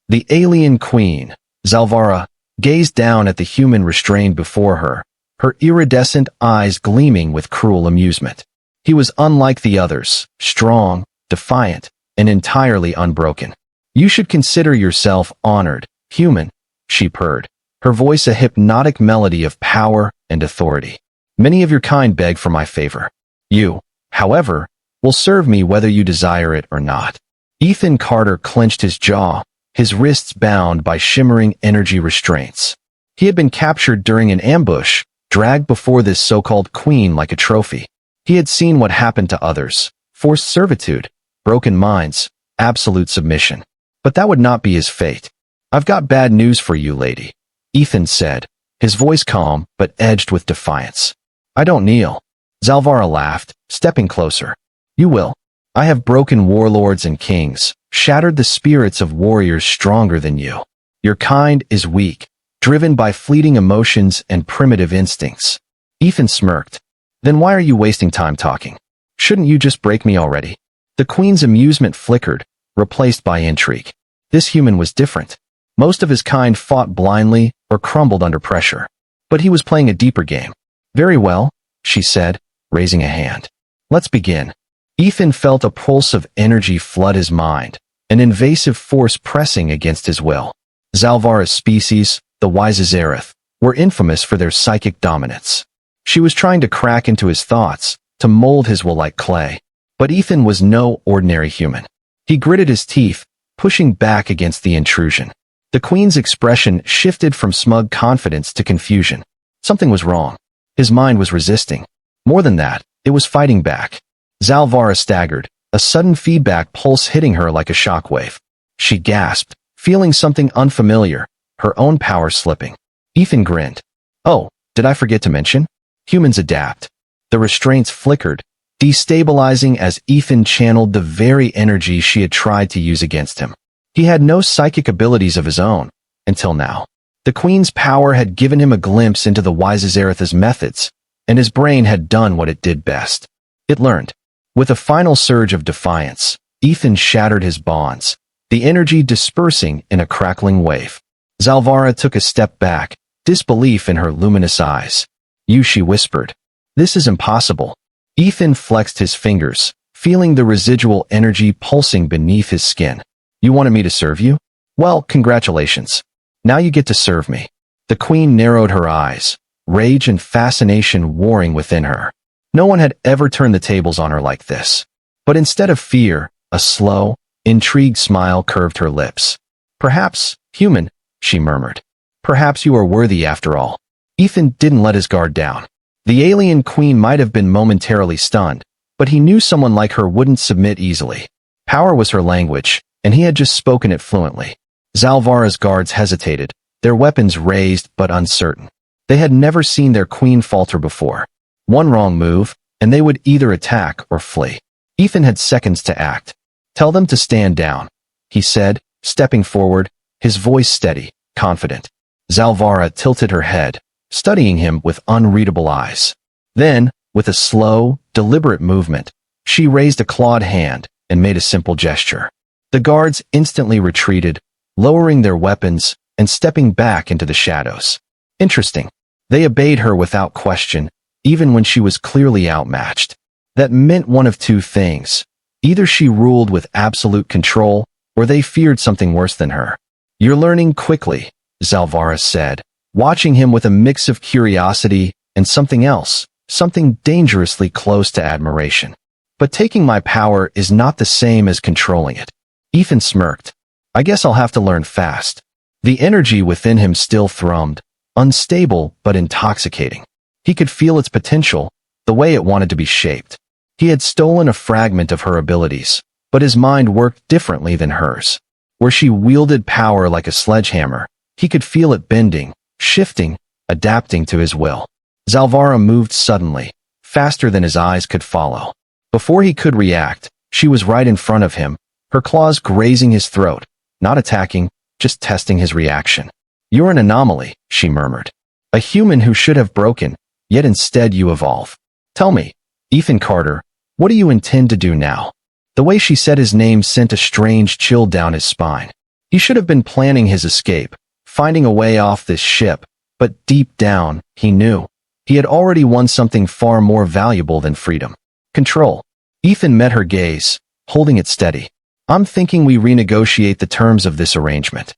The alien queen, Zalvara, gazed down at the human restrained before her, her iridescent eyes gleaming with cruel amusement. He was unlike the others, strong, defiant, and entirely unbroken. "You should consider yourself honored, human," she purred, her voice a hypnotic melody of power and authority. "Many of your kind beg for my favor. You, however, will serve me whether you desire it or not." Ethan Carter clenched his jaw, his wrists bound by shimmering energy restraints. He had been captured during an ambush, dragged before this so-called queen like a trophy. He had seen what happened to others: forced servitude, broken minds, absolute submission. But that would not be his fate. "I've got bad news for you, lady," Ethan said, his voice calm but edged with defiance. "I don't kneel." Zalvara laughed, stepping closer. "You will. I have broken warlords and kings, shattered the spirits of warriors stronger than you. Your kind is weak, driven by fleeting emotions and primitive instincts." Ethan smirked. "Then why are you wasting time talking? Shouldn't you just break me already?" The queen's amusement flickered, replaced by intrigue. This human was different. Most of his kind fought blindly or crumbled under pressure. But he was playing a deeper game. "Very well," she said, raising a hand. "Let's begin." Ethan felt a pulse of energy flood his mind, an invasive force pressing against his will. Zalvara's species, the Wisezereth, were infamous for their psychic dominance. She was trying to crack into his thoughts, to mold his will like clay. But Ethan was no ordinary human. He gritted his teeth, pushing back against the intrusion. The queen's expression shifted from smug confidence to confusion. Something was wrong. His mind was resisting. More than that, it was fighting back. Zalvara staggered, a sudden feedback pulse hitting her like a shockwave. She gasped, feeling something unfamiliar, her own power slipping. Ethan grinned. "Oh, did I forget to mention? Humans adapt." The restraints flickered, destabilizing as Ethan channeled the very energy she had tried to use against him. He had no psychic abilities of his own, until now. The queen's power had given him a glimpse into the Wisezereth's methods, and his brain had done what it did best. It learned. With a final surge of defiance, Ethan shattered his bonds, the energy dispersing in a crackling wave. Zalvara took a step back, disbelief in her luminous eyes. "You," she whispered. "This is impossible." Ethan flexed his fingers, feeling the residual energy pulsing beneath his skin. "You wanted me to serve you? Well, congratulations. Now you get to serve me." The queen narrowed her eyes, rage and fascination warring within her. No one had ever turned the tables on her like this. But instead of fear, a slow, intrigued smile curved her lips. "Perhaps, human," she murmured. "Perhaps you are worthy after all." Ethan didn't let his guard down. The alien queen might have been momentarily stunned, but he knew someone like her wouldn't submit easily. Power was her language, and he had just spoken it fluently. Zalvara's guards hesitated, their weapons raised but uncertain. They had never seen their queen falter before. One wrong move, and they would either attack or flee. Ethan had seconds to act. "Tell them to stand down," he said, stepping forward, his voice steady, confident. Zalvara tilted her head, studying him with unreadable eyes. Then, with a slow, deliberate movement, she raised a clawed hand and made a simple gesture. The guards instantly retreated, lowering their weapons and stepping back into the shadows. Interesting. They obeyed her without question, even when she was clearly outmatched. That meant one of two things. Either she ruled with absolute control, or they feared something worse than her. "You're learning quickly," Zalvara said, watching him with a mix of curiosity and something else, something dangerously close to admiration. "But taking my power is not the same as controlling it." Ethan smirked. "I guess I'll have to learn fast." The energy within him still thrummed, unstable but intoxicating. He could feel its potential, the way it wanted to be shaped. He had stolen a fragment of her abilities, but his mind worked differently than hers. Where she wielded power like a sledgehammer, he could feel it bending, shifting, adapting to his will. Zalvara moved suddenly, faster than his eyes could follow. Before he could react, she was right in front of him, her claws grazing his throat, not attacking, just testing his reaction. "You're an anomaly," she murmured. "A human who should have broken, yet instead you evolve. Tell me, Ethan Carter, what do you intend to do now?" The way she said his name sent a strange chill down his spine. He should have been planning his escape, finding a way off this ship, but deep down, he knew. He had already won something far more valuable than freedom. Control. Ethan met her gaze, holding it steady. I'm thinking we renegotiate the terms of this arrangement.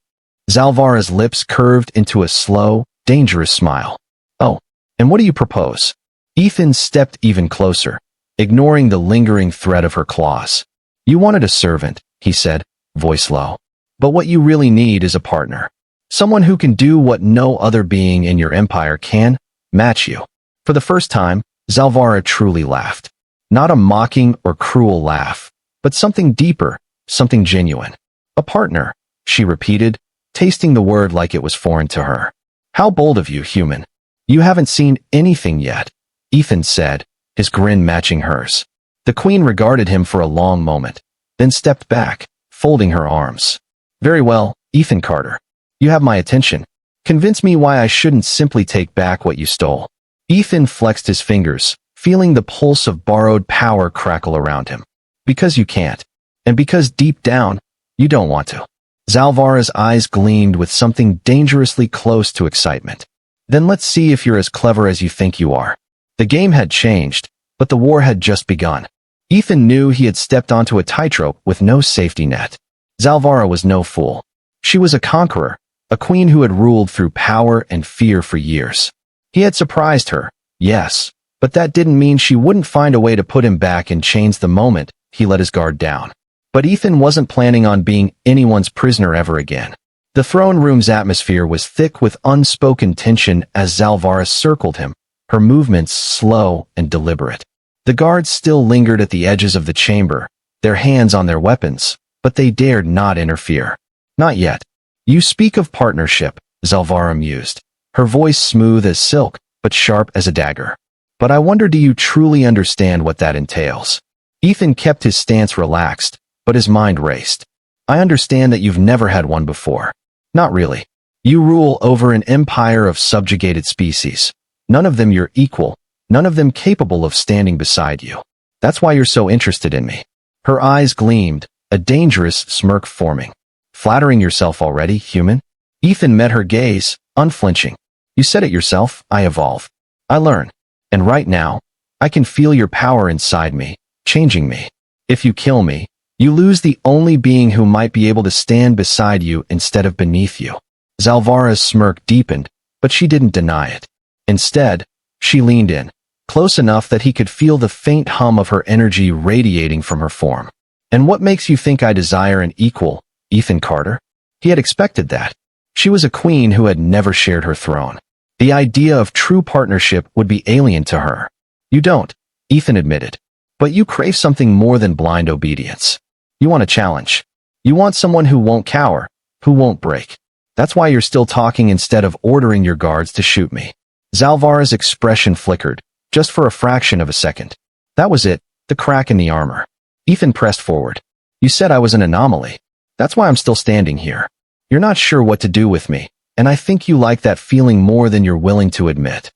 Zalvara's lips curved into a slow, dangerous smile. Oh, and what do you propose? Ethan stepped even closer, ignoring the lingering threat of her claws. You wanted a servant, he said, voice low. But what you really need is a partner. Someone who can do what no other being in your empire can, match you. For the first time, Zalvara truly laughed. Not a mocking or cruel laugh, but something deeper, something genuine. A partner, she repeated, tasting the word like it was foreign to her. How bold of you, human. You haven't seen anything yet, Ethan said, his grin matching hers. The queen regarded him for a long moment, then stepped back, folding her arms. Very well, Ethan Carter. You have my attention. Convince me why I shouldn't simply take back what you stole. Ethan flexed his fingers, feeling the pulse of borrowed power crackle around him. Because you can't. And because deep down, you don't want to. Zalvara's eyes gleamed with something dangerously close to excitement. Then let's see if you're as clever as you think you are. The game had changed, but the war had just begun. Ethan knew he had stepped onto a tightrope with no safety net. Zalvara was no fool. She was a conqueror, a queen who had ruled through power and fear for years. He had surprised her, yes, but that didn't mean she wouldn't find a way to put him back in chains the moment he let his guard down. But Ethan wasn't planning on being anyone's prisoner ever again. The throne room's atmosphere was thick with unspoken tension as Zalvara circled him, her movements slow and deliberate. The guards still lingered at the edges of the chamber, their hands on their weapons, but they dared not interfere. Not yet. You speak of partnership, Zalvara mused, her voice smooth as silk, but sharp as a dagger. But I wonder, do you truly understand what that entails? Ethan kept his stance relaxed, but his mind raced. I understand that you've never had one before. Not really. You rule over an empire of subjugated species. None of them your equal, none of them capable of standing beside you. That's why you're so interested in me. Her eyes gleamed, a dangerous smirk forming. Flattering yourself already, human? Ethan met her gaze, unflinching. You said it yourself, I evolve. I learn. And right now, I can feel your power inside me, changing me. If you kill me, you lose the only being who might be able to stand beside you instead of beneath you. Zalvara's smirk deepened, but she didn't deny it. Instead, she leaned in, close enough that he could feel the faint hum of her energy radiating from her form. And what makes you think I desire an equal, Ethan Carter? He had expected that. She was a queen who had never shared her throne. The idea of true partnership would be alien to her. You don't, Ethan admitted. But you crave something more than blind obedience. You want a challenge. You want someone who won't cower, who won't break. That's why you're still talking instead of ordering your guards to shoot me. Zalvara's expression flickered, just for a fraction of a second. That was it, the crack in the armor. Ethan pressed forward. You said I was an anomaly. That's why I'm still standing here. You're not sure what to do with me, and I think you like that feeling more than you're willing to admit.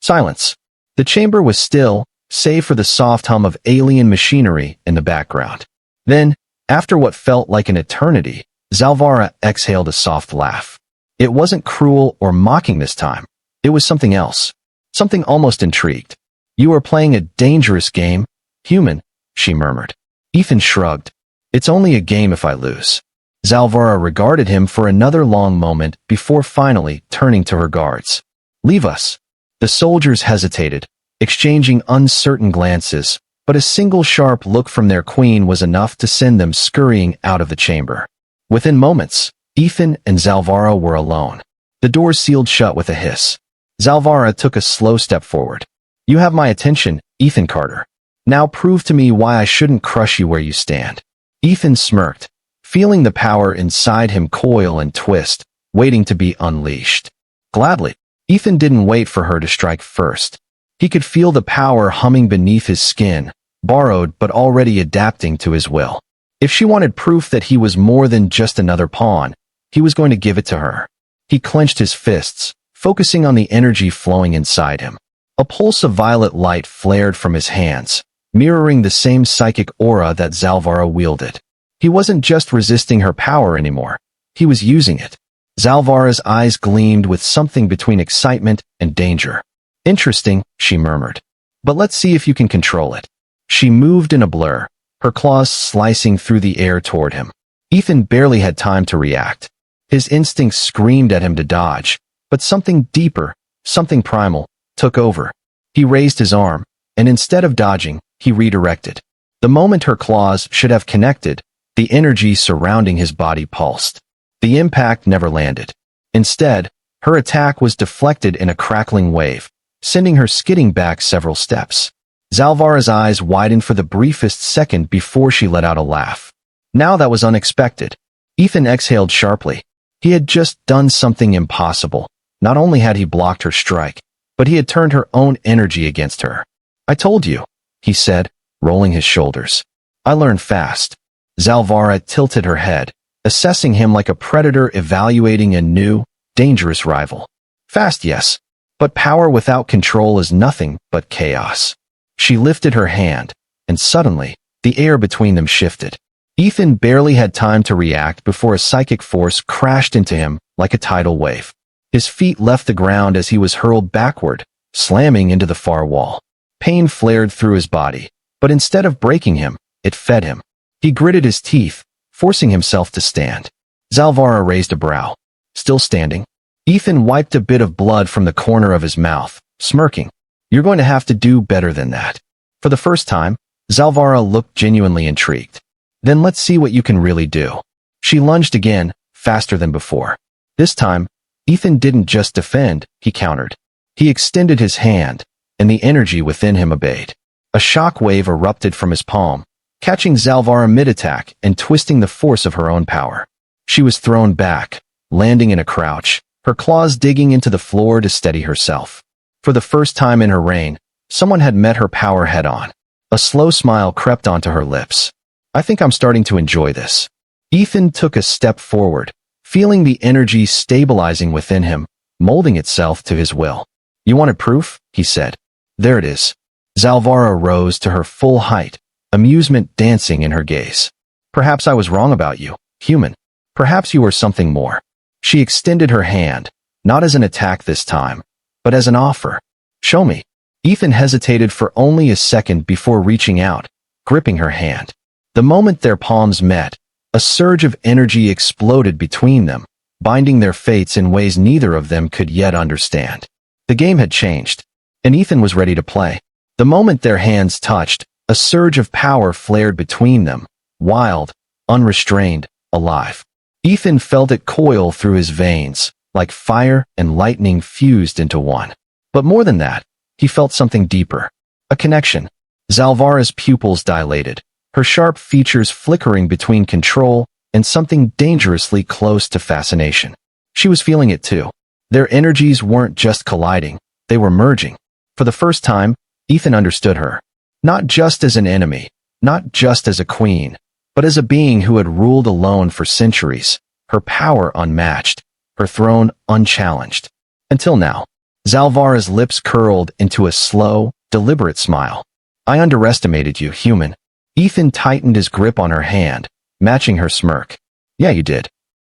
Silence. The chamber was still, save for the soft hum of alien machinery in the background. Then, after what felt like an eternity, Zalvara exhaled a soft laugh. It wasn't cruel or mocking this time. It was something else. Something almost intrigued. You are playing a dangerous game, human, she murmured. Ethan shrugged. It's only a game if I lose. Zalvara regarded him for another long moment before finally turning to her guards. Leave us. The soldiers hesitated, exchanging uncertain glances, but a single sharp look from their queen was enough to send them scurrying out of the chamber. Within moments, Ethan and Zalvara were alone. The doors sealed shut with a hiss. Zalvara took a slow step forward. You have my attention, Ethan Carter. Now prove to me why I shouldn't crush you where you stand. Ethan smirked, feeling the power inside him coil and twist, waiting to be unleashed. Gladly, Ethan didn't wait for her to strike first. He could feel the power humming beneath his skin, borrowed but already adapting to his will. If she wanted proof that he was more than just another pawn, he was going to give it to her. He clenched his fists, focusing on the energy flowing inside him. A pulse of violet light flared from his hands, mirroring the same psychic aura that Zalvara wielded. He wasn't just resisting her power anymore. He was using it. Zalvara's eyes gleamed with something between excitement and danger. Interesting, she murmured. But let's see if you can control it. She moved in a blur, her claws slicing through the air toward him. Ethan barely had time to react. His instincts screamed at him to dodge, but something deeper, something primal, took over. He raised his arm, and instead of dodging, he redirected. The moment her claws should have connected, the energy surrounding his body pulsed. The impact never landed. Instead, her attack was deflected in a crackling wave, sending her skidding back several steps. Zalvara's eyes widened for the briefest second before she let out a laugh. Now that was unexpected. Ethan exhaled sharply. He had just done something impossible. Not only had he blocked her strike, but he had turned her own energy against her. I told you, he said, rolling his shoulders. I learned fast. Zalvara tilted her head, assessing him like a predator evaluating a new, dangerous rival. Fast, yes, but power without control is nothing but chaos. She lifted her hand, and suddenly, the air between them shifted. Ethan barely had time to react before a psychic force crashed into him like a tidal wave. His feet left the ground as he was hurled backward, slamming into the far wall. Pain flared through his body, but instead of breaking him, it fed him. He gritted his teeth, forcing himself to stand. Zalvara raised a brow. Still standing? Ethan wiped a bit of blood from the corner of his mouth, smirking. You're going to have to do better than that. For the first time, Zalvara looked genuinely intrigued. Then let's see what you can really do. She lunged again, faster than before. This time, Ethan didn't just defend, he countered. He extended his hand, and the energy within him obeyed. A shock wave erupted from his palm, catching Zalvara mid-attack and twisting the force of her own power. She was thrown back, landing in a crouch, her claws digging into the floor to steady herself. For the first time in her reign, someone had met her power head-on. A slow smile crept onto her lips. I think I'm starting to enjoy this. Ethan took a step forward, feeling the energy stabilizing within him, molding itself to his will. You wanted proof? He said. There it is. Zalvara rose to her full height, amusement dancing in her gaze. Perhaps I was wrong about you, human. Perhaps you were something more. She extended her hand, not as an attack this time, but as an offer. Show me. Ethan hesitated for only a second before reaching out, gripping her hand. The moment their palms met, a surge of energy exploded between them, binding their fates in ways neither of them could yet understand. The game had changed, and Ethan was ready to play. The moment their hands touched, a surge of power flared between them, wild, unrestrained, alive. Ethan felt it coil through his veins, like fire and lightning fused into one. But more than that, he felt something deeper. A connection. Zalvara's pupils dilated, her sharp features flickering between control and something dangerously close to fascination. She was feeling it too. Their energies weren't just colliding, they were merging. For the first time, Ethan understood her. Not just as an enemy, not just as a queen, but as a being who had ruled alone for centuries, her power unmatched, her throne unchallenged. Until now. Zalvara's lips curled into a slow, deliberate smile. I underestimated you, human. Ethan tightened his grip on her hand, matching her smirk. Yeah, you did.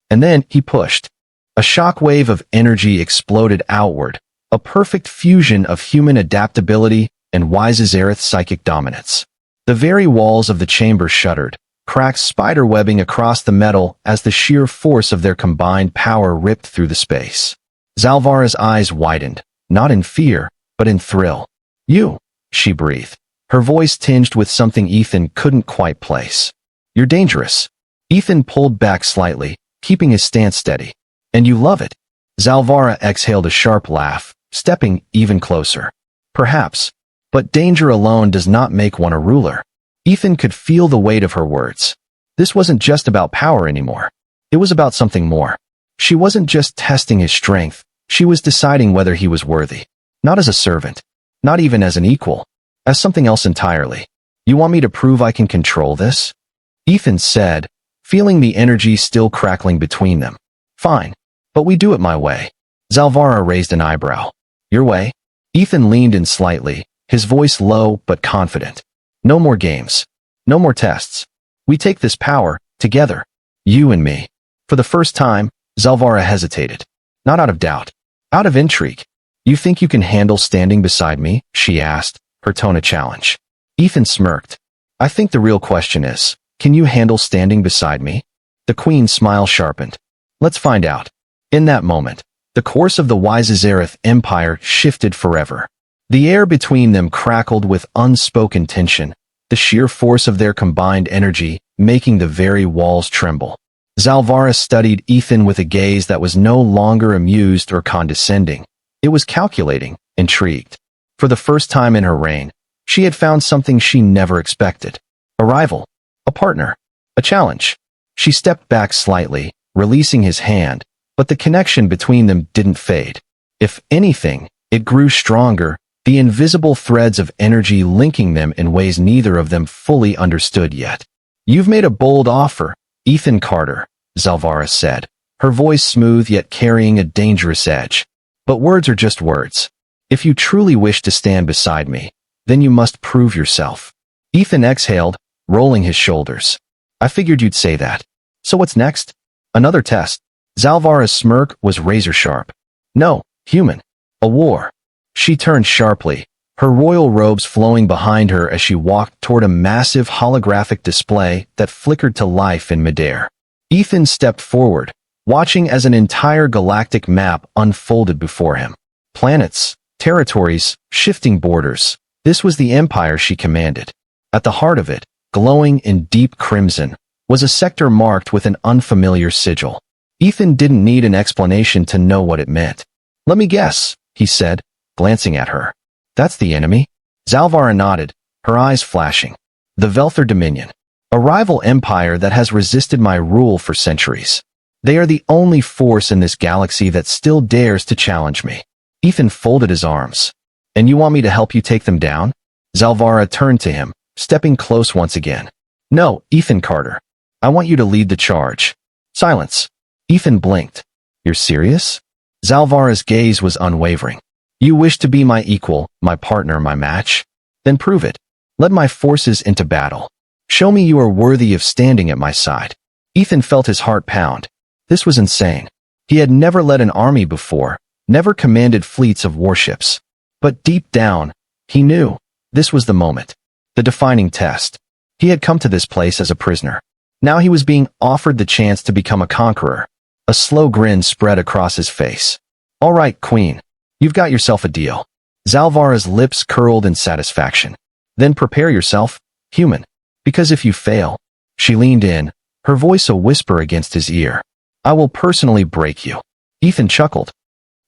And then he pushed. A shock wave of energy exploded outward, a perfect fusion of human adaptability and wise Azereth's psychic dominance. The very walls of the chamber shuddered, cracks spiderwebbing across the metal as the sheer force of their combined power ripped through the space. Zalvara's eyes widened, not in fear, but in thrill. You, she breathed, her voice tinged with something Ethan couldn't quite place. You're dangerous. Ethan pulled back slightly, keeping his stance steady. And you love it. Zalvara exhaled a sharp laugh, stepping even closer. Perhaps. But danger alone does not make one a ruler. Ethan could feel the weight of her words. This wasn't just about power anymore. It was about something more. She wasn't just testing his strength, she was deciding whether he was worthy. Not as a servant. Not even as an equal. As something else entirely. You want me to prove I can control this? Ethan said, feeling the energy still crackling between them. Fine. But we do it my way. Zalvara raised an eyebrow. Your way? Ethan leaned in slightly, his voice low but confident. No more games. No more tests. We take this power, together. You and me. For the first time, Zalvara hesitated. Not out of doubt. Out of intrigue. You think you can handle standing beside me? She asked, her tone a challenge. Ethan smirked. I think the real question is, can you handle standing beside me? The queen's smile sharpened. Let's find out. In that moment, the course of the Wyzazareth Empire shifted forever. The air between them crackled with unspoken tension, the sheer force of their combined energy making the very walls tremble. Zalvara studied Ethan with a gaze that was no longer amused or condescending. It was calculating, intrigued. For the first time in her reign, she had found something she never expected. A rival, a partner, a challenge. She stepped back slightly, releasing his hand, but the connection between them didn't fade. If anything, it grew stronger, the invisible threads of energy linking them in ways neither of them fully understood yet. You've made a bold offer, Ethan Carter, Zalvara said, her voice smooth yet carrying a dangerous edge. But words are just words. If you truly wish to stand beside me, then you must prove yourself. Ethan exhaled, rolling his shoulders. I figured you'd say that. So what's next? Another test. Zalvara's smirk was razor-sharp. No, human. A war. She turned sharply, her royal robes flowing behind her as she walked toward a massive holographic display that flickered to life in midair. Ethan stepped forward, watching as an entire galactic map unfolded before him. Planets, territories, shifting borders. This was the empire she commanded. At the heart of it, glowing in deep crimson, was a sector marked with an unfamiliar sigil. Ethan didn't need an explanation to know what it meant. Let me guess, he said, glancing at her. That's the enemy? Zalvara nodded, her eyes flashing. The Velthar Dominion. A rival empire that has resisted my rule for centuries. They are the only force in this galaxy that still dares to challenge me. Ethan folded his arms. And you want me to help you take them down? Zalvara turned to him, stepping close once again. No, Ethan Carter. I want you to lead the charge. Silence. Ethan blinked. You're serious? Zalvara's gaze was unwavering. You wish to be my equal, my partner, my match? Then prove it. Lead my forces into battle. Show me you are worthy of standing at my side. Ethan felt his heart pound. This was insane. He had never led an army before, never commanded fleets of warships. But deep down, he knew this was the moment, the defining test. He had come to this place as a prisoner. Now he was being offered the chance to become a conqueror. A slow grin spread across his face. All right, Queen. You've got yourself a deal. Zalvara's lips curled in satisfaction. Then prepare yourself, human. Because if you fail, she leaned in, her voice a whisper against his ear. I will personally break you. Ethan chuckled.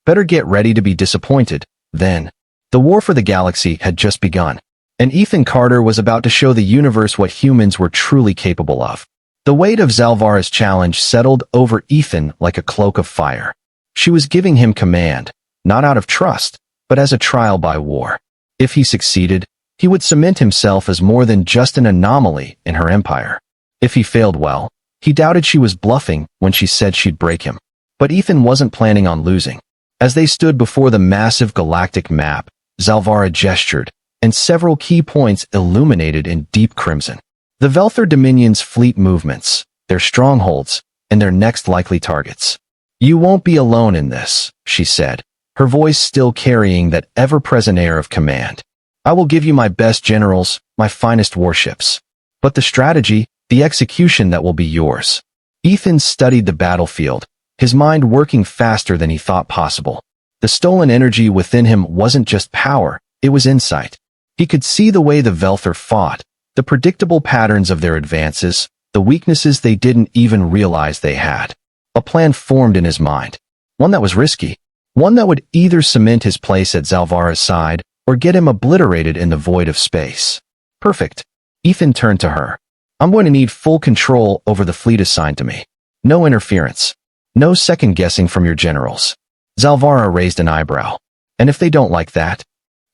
Better get ready to be disappointed, then. The war for the galaxy had just begun, and Ethan Carter was about to show the universe what humans were truly capable of. The weight of Zalvara's challenge settled over Ethan like a cloak of fire. She was giving him command, not out of trust, but as a trial by war. If he succeeded, he would cement himself as more than just an anomaly in her empire. If he failed, well, he doubted she was bluffing when she said she'd break him. But Ethan wasn't planning on losing. As they stood before the massive galactic map, Zalvara gestured, and several key points illuminated in deep crimson. The Velthar Dominion's fleet movements, their strongholds, and their next likely targets. You won't be alone in this, she said, her voice still carrying that ever-present air of command. I will give you my best generals, my finest warships. But the strategy, the execution that will be yours. Ethan studied the battlefield, his mind working faster than he thought possible. The stolen energy within him wasn't just power, it was insight. He could see the way the Velthar fought, the predictable patterns of their advances, the weaknesses they didn't even realize they had. A plan formed in his mind. One that was risky. One that would either cement his place at Zalvara's side or get him obliterated in the void of space. Perfect. Ethan turned to her. I'm going to need full control over the fleet assigned to me. No interference. No second-guessing from your generals. Zalvara raised an eyebrow. And if they don't like that?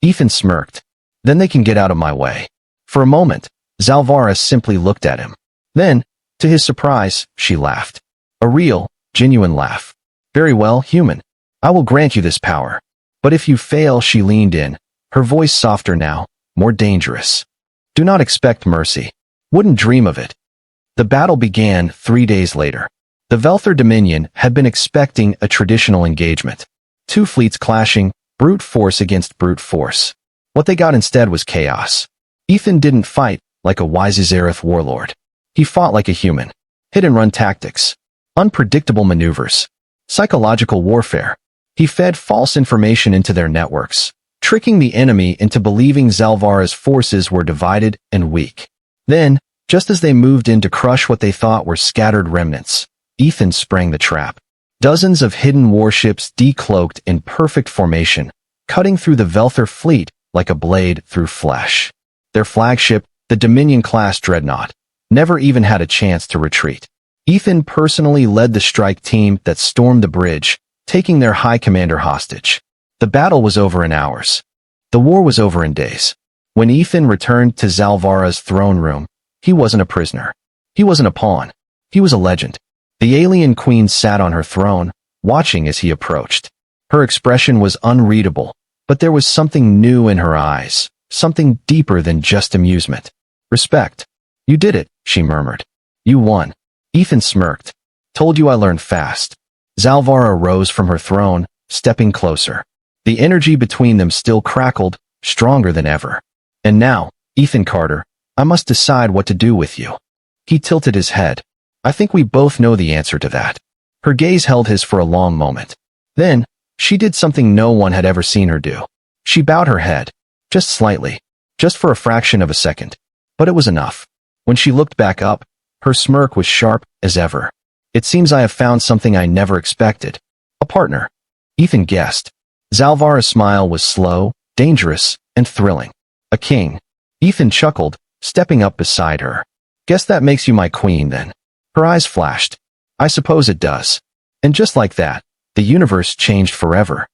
Ethan smirked. Then they can get out of my way. For a moment, Zalvara simply looked at him. Then, to his surprise, she laughed. A real, genuine laugh. Very well, human. I will grant you this power. But if you fail, she leaned in, her voice softer now, more dangerous. Do not expect mercy. Wouldn't dream of it. The battle began 3 days later. The Velther Dominion had been expecting a traditional engagement. Two fleets clashing, brute force against brute force. What they got instead was chaos. Ethan didn't fight like a wise Azereth warlord. He fought like a human. Hit-and-run tactics. Unpredictable maneuvers. Psychological warfare. He fed false information into their networks, tricking the enemy into believing Zalvara's forces were divided and weak. Then, just as they moved in to crush what they thought were scattered remnants, Ethan sprang the trap. Dozens of hidden warships decloaked in perfect formation, cutting through the Velther fleet like a blade through flesh. Their flagship, the Dominion-class dreadnought, never even had a chance to retreat. Ethan personally led the strike team that stormed the bridge, taking their high commander hostage. The battle was over in hours. The war was over in days. When Ethan returned to Zalvara's throne room, he wasn't a prisoner. He wasn't a pawn. He was a legend. The alien queen sat on her throne, watching as he approached. Her expression was unreadable, but there was something new in her eyes, something deeper than just amusement. Respect. You did it, she murmured. You won. Ethan smirked. Told you I learned fast. Zalvara rose from her throne, stepping closer. The energy between them still crackled, stronger than ever. And now, Ethan Carter, I must decide what to do with you. He tilted his head. I think we both know the answer to that. Her gaze held his for a long moment. Then, she did something no one had ever seen her do. She bowed her head. Just slightly. Just for a fraction of a second. But it was enough. When she looked back up, her smirk was sharp as ever. It seems I have found something I never expected. A partner. Ethan guessed. Zalvara's smile was slow, dangerous, and thrilling. A king. Ethan chuckled, stepping up beside her. Guess that makes you my queen, then. Her eyes flashed. I suppose it does. And just like that, the universe changed forever.